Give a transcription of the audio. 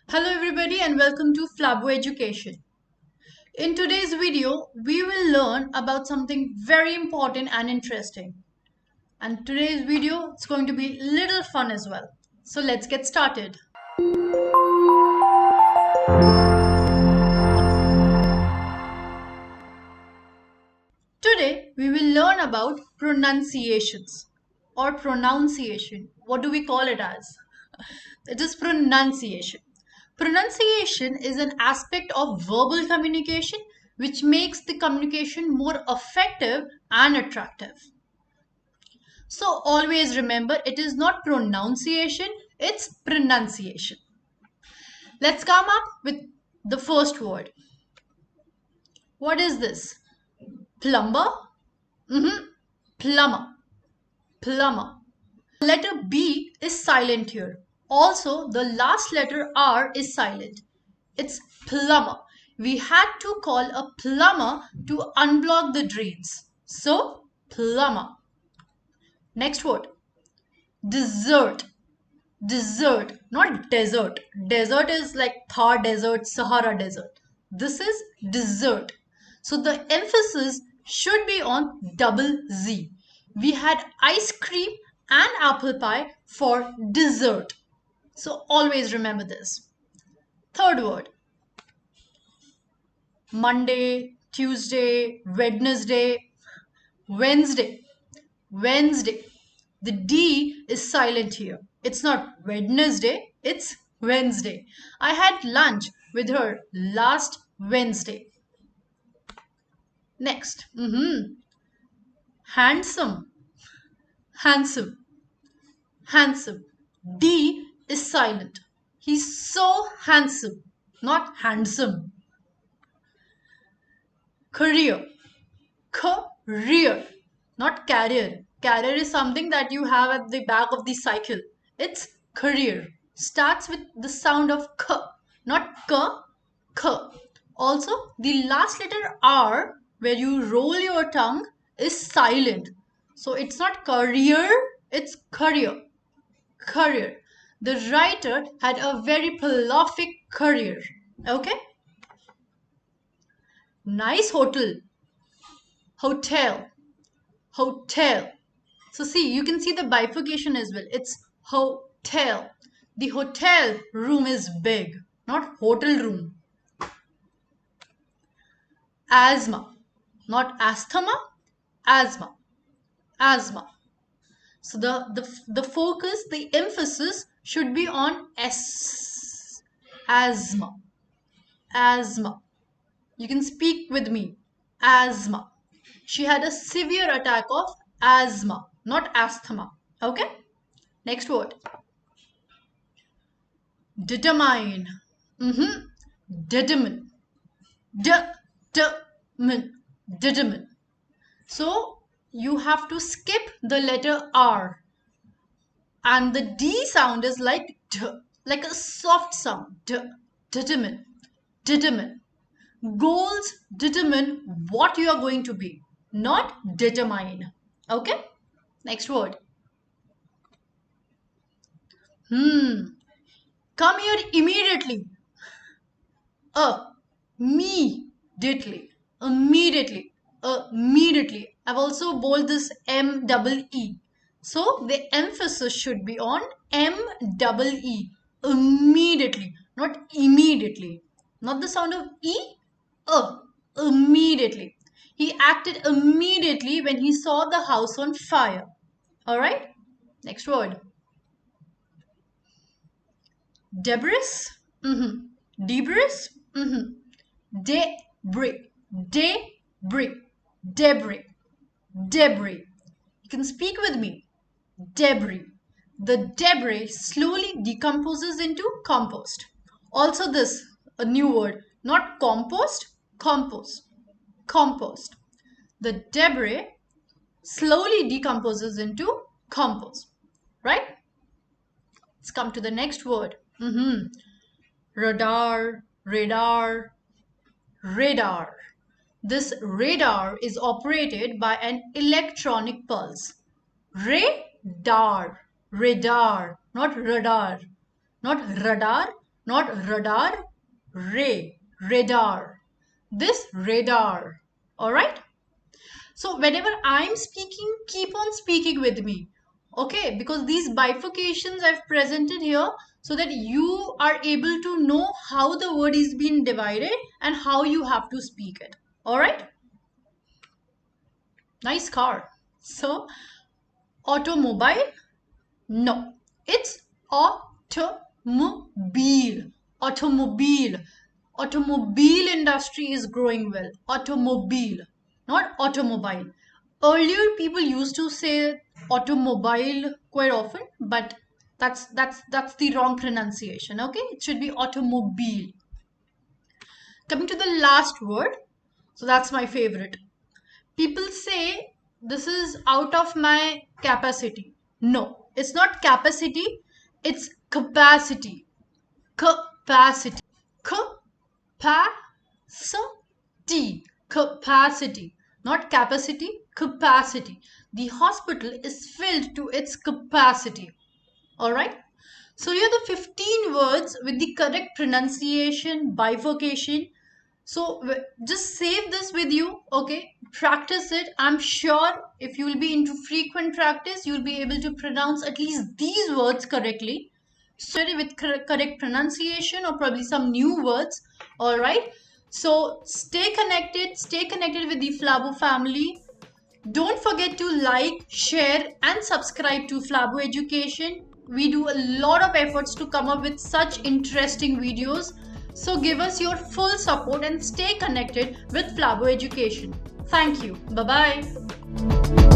Hello everybody and welcome to Flabo Education. In today's video, we will learn about something very important and interesting. And today's video is going to be little fun as well. So let's get started. Today, we will learn about pronunciations or pronunciation. What do we call it as? It is pronunciation. Pronunciation is an aspect of verbal communication which makes the communication more effective and attractive. So always remember it is not pronunciation, it's pronunciation. Let's come up with the first word. What is this? Plumber? Plumber. Plumber. Letter B is silent here. Also, the last letter R is silent. It's plumber. We had to call a plumber to unblock the drains. So, plumber. Next word. Dessert. Dessert, not desert. Desert is like Thar Desert, Sahara Desert. This is dessert. So the emphasis should be on double Z. We had ice cream and apple pie for dessert. So always remember this. Third word. Monday, Tuesday, Wednesday, Wednesday, Wednesday. The D is silent here. It's not Wednesday, it's Wednesday. I had lunch with her last Wednesday. Next. Handsome. Handsome. Handsome. D is silent. He's so handsome, not handsome. Career. Career, not carrier. Carrier is something that you have at the back of the cycle. It's career. Starts with the sound of k, not k. Also, the last letter R, where you roll your tongue, is silent. So it's not career, it's career. Career. The writer had a very prolific career. Okay? Nice hotel. Hotel. Hotel. So see, you can see the bifurcation as well. It's hotel. The hotel room is big, not hotel room. Asthma, not asthma, asthma. Asthma. So the focus, the emphasis should be on S. Asthma. Asthma. You can speak with me. Asthma. She had a severe attack of asthma, not asthma. Okay? Next word. Determine. Determine. Determine. Determine. So you have to skip the letter R. And the D sound is like D, like a soft sound. Determine. Determine. Goals determine what you are going to be, not determine. Okay? Next word. Come here immediately. Immediately. Immediately. Immediately. I've also bold this M-double-E. So the emphasis should be on M-double-E. Immediately. Not immediately. Not the sound of E. Immediately. He acted immediately when he saw the house on fire. Alright? Next word. Debris? Debris? Debris. Debris. Debris. Debris. You can speak with me. Debris. The debris slowly decomposes into compost. Also this, a new word. Not compost, compost. Compost. The debris slowly decomposes into compost. Right? Let's come to the next word. Radar, radar, radar. This radar is operated by an electronic pulse. Radar, radar, not radar. Not radar, not radar, radar. This radar. Alright? So whenever I'm speaking, keep on speaking with me. Okay, because these bifurcations I've presented here so that you are able to know how the word is being divided and how you have to speak it. Alright? Nice car. So, automobile? No, it's automobile. Automobile. Automobile industry is growing well. Automobile, not automobile. Earlier, people used to say automobile quite often, but that's the wrong pronunciation. Okay, it should be automobile. Coming to the last word, so that's my favorite. People say this is out of my capacity. No, it's not capacity, it's capacity. Capacity. Capacity. Capacity. Not capacity, capacity. The hospital is filled to its capacity. Alright? So here are the 15 words with the correct pronunciation, bifurcation. So just save this with you, okay? Practice it. I'm sure if you will be into frequent practice, you'll be able to pronounce at least these words correctly. So with correct pronunciation or probably some new words, all right? So stay connected with the Flabo family. Don't forget to like, share and subscribe to Flabo Education. We do a lot of efforts to come up with such interesting videos. So give us your full support and stay connected with Flabo Education. Thank you. Bye-bye.